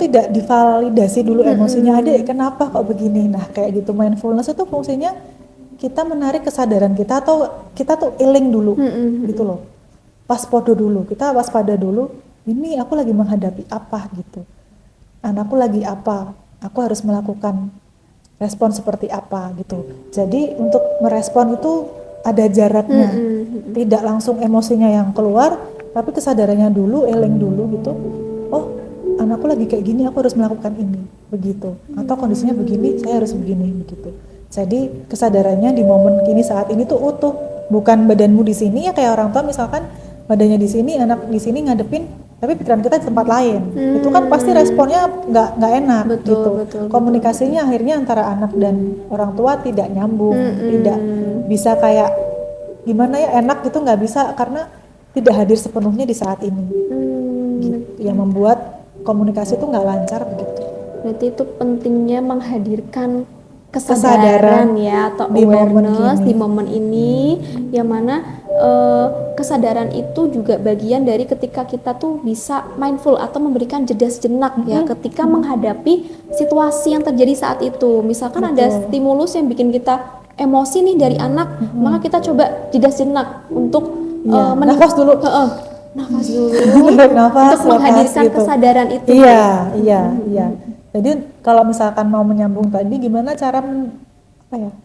tidak divalidasi dulu emosinya, adik kenapa kok begini. Nah kayak gitu, mindfulness itu fungsinya kita menarik kesadaran kita, atau kita tuh iling dulu gitu loh, waspada dulu, kita waspada dulu, ini aku lagi menghadapi apa gitu, anakku lagi apa, aku harus melakukan respon seperti apa gitu. Jadi untuk merespon itu ada jaraknya, tidak langsung emosinya yang keluar, tapi kesadarannya dulu, iling dulu gitu, oh anakku lagi kayak gini, aku harus melakukan ini begitu, atau kondisinya begini, saya harus begini begitu. Jadi kesadarannya di momen kini saat ini tuh utuh, bukan badanmu di sini ya kayak orang tua misalkan badannya di sini, anak di sini ngadepin, tapi pikiran kita di tempat lain. Itu kan pasti responnya nggak enak gitu. Komunikasinya akhirnya antara anak dan orang tua tidak nyambung, tidak bisa kayak gimana ya, enak gitu, nggak bisa karena tidak hadir sepenuhnya di saat ini. Gitu, yang membuat komunikasi itu nggak lancar begitu. Berarti itu pentingnya menghadirkan kesadaran ya, atau di awareness momen di momen ini, yang mana kesadaran itu juga bagian dari ketika kita tuh bisa mindful atau memberikan jeda sejenak ya ketika menghadapi situasi yang terjadi saat itu. Misalkan ada stimulus yang bikin kita emosi nih dari anak, maka kita coba jeda sejenak untuk nafas dulu. Nafas dulu nafas, untuk menghadirkan gitu. kesadaran itu. Iya. Jadi kalau misalkan mau menyambung tadi, gimana cara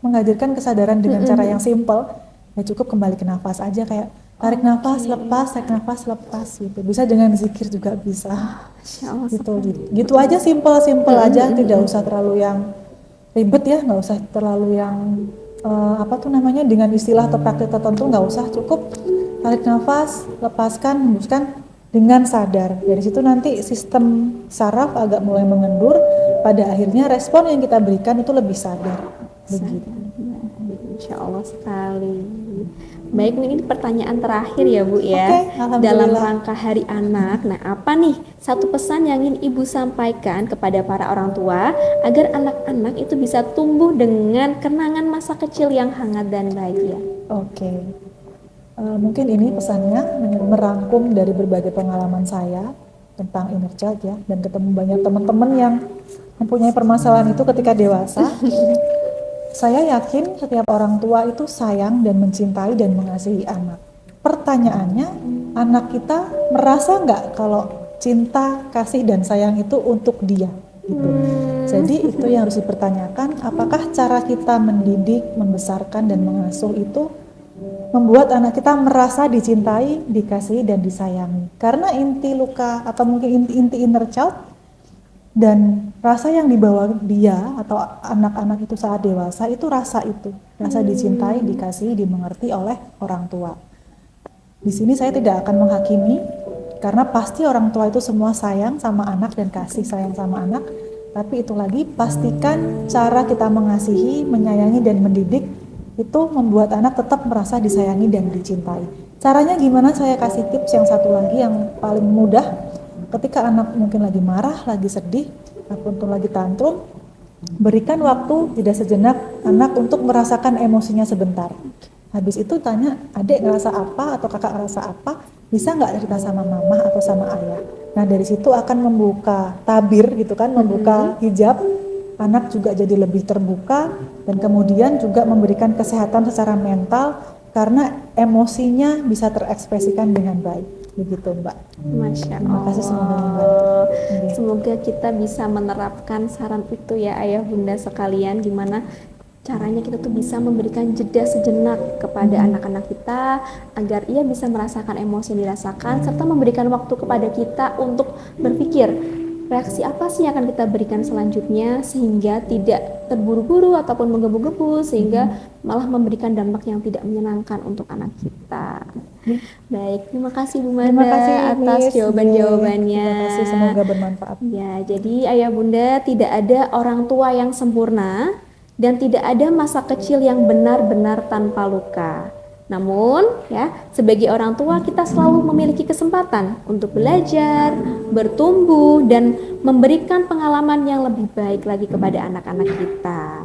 menghadirkan kesadaran dengan cara yang simple, ya cukup kembali ke nafas aja, kayak tarik nafas, lepas, tarik nafas, lepas gitu. Bisa dengan zikir juga bisa. Gitu aja, simple aja, tidak usah terlalu yang ribet ya, nggak usah terlalu yang dengan istilah atau praktik tertentu, nggak usah, cukup tarik nafas, lepaskan, hembuskan dengan sadar. Dari situ nanti sistem saraf agak mulai mengendur, pada akhirnya respon yang kita berikan itu lebih sadar. Begitu. Insya Allah sekali. Baik, ini pertanyaan terakhir ya Bu ya. Dalam rangka Hari Anak, nah apa nih satu pesan yang ingin Ibu sampaikan kepada para orang tua agar anak-anak itu bisa tumbuh dengan kenangan masa kecil yang hangat dan bahagia? Mungkin ini pesannya merangkum dari berbagai pengalaman saya tentang inner child ya, dan ketemu banyak teman-teman yang mempunyai permasalahan itu ketika dewasa. Saya yakin setiap orang tua itu sayang dan mencintai dan mengasihi anak. Pertanyaannya, anak kita merasa nggak kalau cinta, kasih, dan sayang itu untuk dia gitu. Jadi itu yang harus dipertanyakan, apakah cara kita mendidik, membesarkan, dan mengasuh itu membuat anak kita merasa dicintai, dikasihi, dan disayangi. Karena inti luka atau mungkin inti inner child dan rasa yang dibawa dia atau anak-anak itu saat dewasa itu rasa dicintai, dikasihi, dimengerti oleh orang tua. Di sini saya tidak akan menghakimi, karena pasti orang tua itu semua sayang sama anak dan kasih sayang sama anak. Tapi itu lagi, pastikan cara kita mengasihi, menyayangi, dan mendidik itu membuat anak tetap merasa disayangi dan dicintai. Caranya gimana? Saya kasih tips yang satu lagi yang paling mudah. Ketika anak mungkin lagi marah, lagi sedih, ataupun lagi tantrum, berikan waktu jeda sejenak anak untuk merasakan emosinya sebentar. Habis itu tanya, adik ngerasa apa atau kakak ngerasa apa, bisa nggak cerita sama mama atau sama ayah. Nah dari situ akan membuka tabir gitu kan, membuka hijab, anak juga jadi lebih terbuka, dan kemudian juga memberikan kesehatan secara mental karena emosinya bisa terekspresikan dengan baik. Begitu Mbak. Masya Allah. Terima kasih, semoga membantu. Semoga kita bisa menerapkan saran itu ya ayah bunda sekalian, gimana caranya kita tuh bisa memberikan jeda sejenak kepada anak-anak kita agar ia bisa merasakan emosi yang dirasakan, serta memberikan waktu kepada kita untuk berpikir reaksi apa sih yang akan kita berikan selanjutnya, sehingga tidak terburu-buru ataupun menggebu-gebu, sehingga malah memberikan dampak yang tidak menyenangkan untuk anak kita. Baik, terima kasih Bu Mada atas jawaban-jawabannya. Terima kasih, semoga bermanfaat. Ya, jadi ayah bunda, tidak ada orang tua yang sempurna dan tidak ada masa kecil yang benar-benar tanpa luka. Namun, ya, sebagai orang tua kita selalu memiliki kesempatan untuk belajar, bertumbuh, dan memberikan pengalaman yang lebih baik lagi kepada anak-anak kita.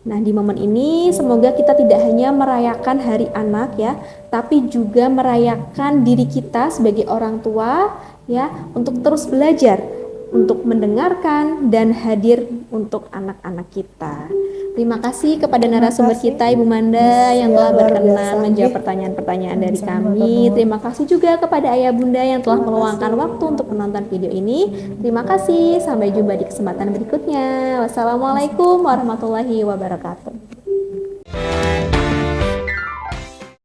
Nah, di momen ini semoga kita tidak hanya merayakan Hari Anak ya, tapi juga merayakan diri kita sebagai orang tua ya, untuk terus belajar untuk mendengarkan dan hadir untuk anak-anak kita. Terima kasih kepada narasumber kasih. kita Ibu Manda yang Iya, telah luar berkenan biasa, menjawab nggih. pertanyaan-pertanyaan dari Sama-sama, kami. matur nuwun. Terima kasih juga kepada Ayah Bunda yang telah Terima meluangkan kasih. waktu untuk menonton video ini. Terima kasih, sampai jumpa di kesempatan berikutnya. Wassalamualaikum warahmatullahi wabarakatuh.